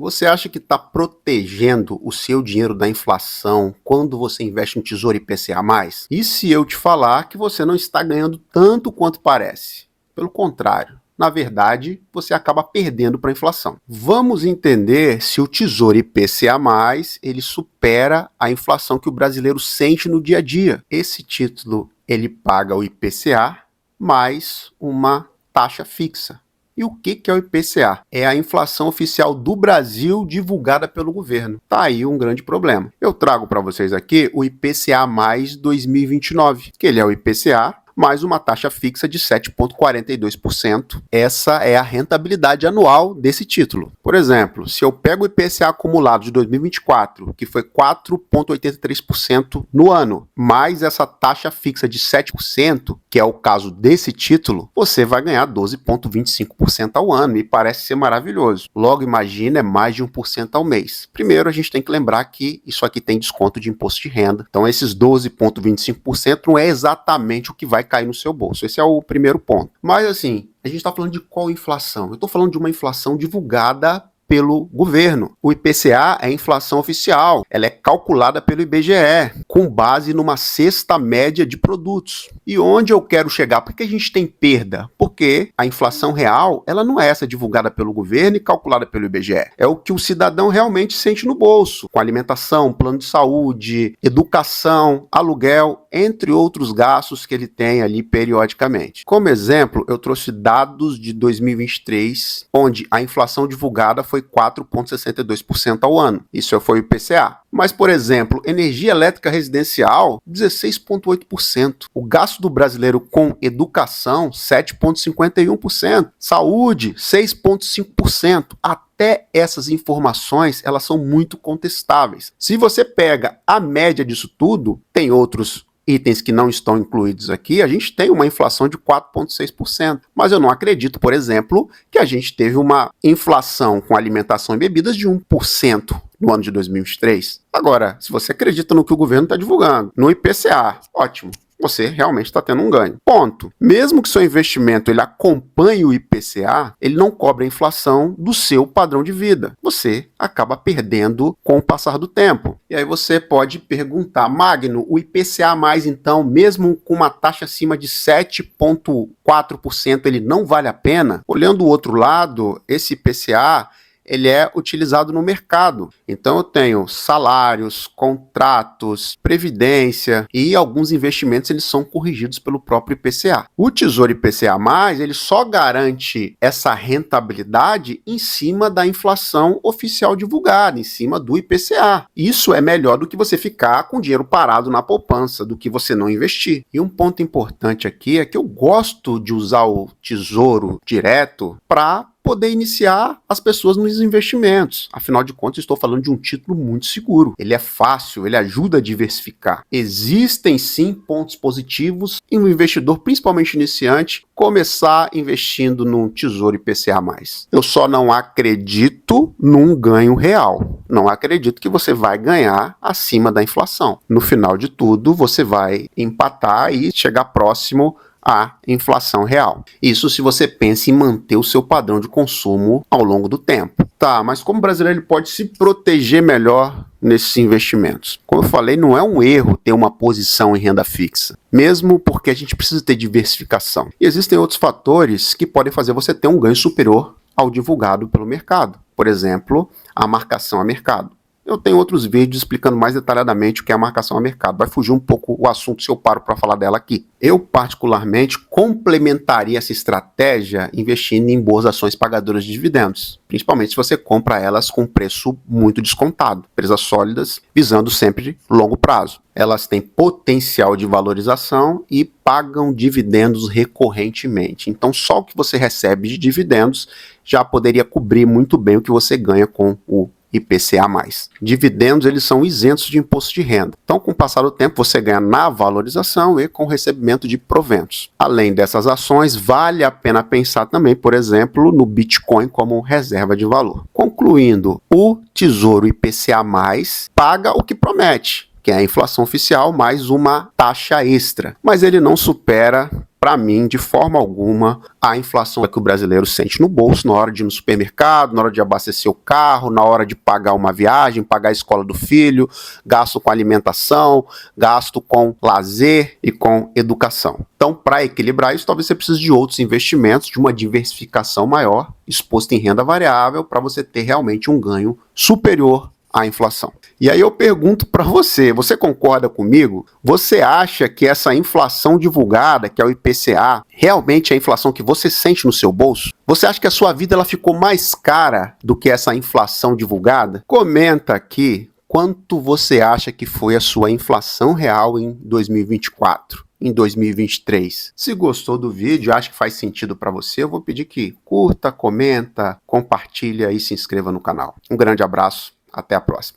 Você acha que está protegendo o seu dinheiro da inflação quando você investe no Tesouro IPCA+? E se eu te falar que você não está ganhando tanto quanto parece? Pelo contrário, na verdade, você acaba perdendo para a inflação. Vamos entender se o Tesouro IPCA+, ele supera a inflação que o brasileiro sente no dia a dia. Esse título, ele paga o IPCA mais uma taxa fixa. E o que é o IPCA? É a inflação oficial do Brasil divulgada pelo governo. Tá aí um grande problema. Eu trago para vocês aqui o IPCA mais 2029, que ele é o IPCA mais uma taxa fixa de 7,42%. Essa é a rentabilidade anual desse título. Por exemplo, se eu pego o IPCA acumulado de 2024, que foi 4,83% no ano, mais essa taxa fixa de 7%, que é o caso desse título, você vai ganhar 12,25% ao ano e parece ser maravilhoso. Logo, imagina, é mais de 1% ao mês. Primeiro, a gente tem que lembrar que isso aqui tem desconto de imposto de renda. Então, esses 12,25% não é exatamente o que vai cair no seu bolso. Esse é o primeiro ponto. Mas assim, a gente está falando de qual inflação? Eu estou falando de uma inflação divulgada pelo governo. O IPCA é a inflação oficial, ela é calculada pelo IBGE, com base numa cesta média de produtos. E onde eu quero chegar? Por que a gente tem perda? Porque a inflação real, ela não é essa divulgada pelo governo e calculada pelo IBGE. É o que o cidadão realmente sente no bolso, com alimentação, plano de saúde, educação, aluguel, entre outros gastos que ele tem ali periodicamente. Como exemplo, eu trouxe dados de 2023, onde a inflação divulgada foi 4,62% ao ano. Isso foi o IPCA. Mas, por exemplo, energia elétrica residencial, 16,8%. O gasto do brasileiro com educação, 7,51%. Saúde, 6,5%. Até essas informações, elas são muito contestáveis. Se você pega a média disso tudo, tem outros itens que não estão incluídos aqui, a gente tem uma inflação de 4,6%. Mas eu não acredito, por exemplo, que a gente teve uma inflação com alimentação e bebidas de 1% no ano de 2023. Agora, se você acredita no que o governo está divulgando, no IPCA, ótimo. Você realmente está tendo um ganho. Ponto. Mesmo que seu investimento ele acompanhe o IPCA, ele não cobre a inflação do seu padrão de vida. Você acaba perdendo com o passar do tempo. E aí você pode perguntar, Magno, o IPCA mais então, mesmo com uma taxa acima de 7,4%, ele não vale a pena? Olhando o outro lado, esse IPCA ele é utilizado no mercado. Então eu tenho salários, contratos, previdência e alguns investimentos eles são corrigidos pelo próprio IPCA. O Tesouro IPCA+, ele só garante essa rentabilidade em cima da inflação oficial divulgada, em cima do IPCA. Isso é melhor do que você ficar com dinheiro parado na poupança, do que você não investir. E um ponto importante aqui é que eu gosto de usar o Tesouro Direto para poder iniciar as pessoas nos investimentos. Afinal de contas, estou falando de um título muito seguro. Ele é fácil, ele ajuda a diversificar. Existem sim pontos positivos em um investidor, principalmente iniciante, começar investindo num Tesouro IPCA+. Eu só não acredito num ganho real. Não acredito que você vai ganhar acima da inflação. No final de tudo, você vai empatar e chegar próximo à inflação real. Isso se você pensa em manter o seu padrão de consumo ao longo do tempo. Tá, mas como o brasileiro ele pode se proteger melhor nesses investimentos? Como eu falei, não é um erro ter uma posição em renda fixa, mesmo porque a gente precisa ter diversificação. E existem outros fatores que podem fazer você ter um ganho superior ao divulgado pelo mercado. Por exemplo, a marcação a mercado. Eu tenho outros vídeos explicando mais detalhadamente o que é a marcação a mercado. Vai fugir um pouco o assunto se eu paro para falar dela aqui. Eu, particularmente, complementaria essa estratégia investindo em boas ações pagadoras de dividendos, principalmente se você compra elas com preço muito descontado, empresas sólidas, visando sempre longo prazo. Elas têm potencial de valorização e pagam dividendos recorrentemente. Então, só o que você recebe de dividendos já poderia cobrir muito bem o que você ganha com o IPCA+. Dividendos, eles são isentos de imposto de renda. Então, com o passar do tempo, você ganha na valorização e com o recebimento de proventos. Além dessas ações, vale a pena pensar também, por exemplo, no Bitcoin como reserva de valor. Concluindo, o Tesouro IPCA+, paga o que promete, que é a inflação oficial mais uma taxa extra. Mas ele não supera para mim, de forma alguma, a inflação é que o brasileiro sente no bolso na hora de ir no supermercado, na hora de abastecer o carro, na hora de pagar uma viagem, pagar a escola do filho, gasto com alimentação, gasto com lazer e com educação. Então, para equilibrar isso, talvez você precise de outros investimentos, de uma diversificação maior, exposta em renda variável, para você ter realmente um ganho superior à inflação. E aí eu pergunto para você, você concorda comigo? Você acha que essa inflação divulgada, que é o IPCA, realmente é a inflação que você sente no seu bolso? Você acha que a sua vida ela ficou mais cara do que essa inflação divulgada? Comenta aqui quanto você acha que foi a sua inflação real em 2024. Em 2023. Se gostou do vídeo, acha que faz sentido para você, eu vou pedir que curta, comenta, compartilha e se inscreva no canal. Um grande abraço, até a próxima.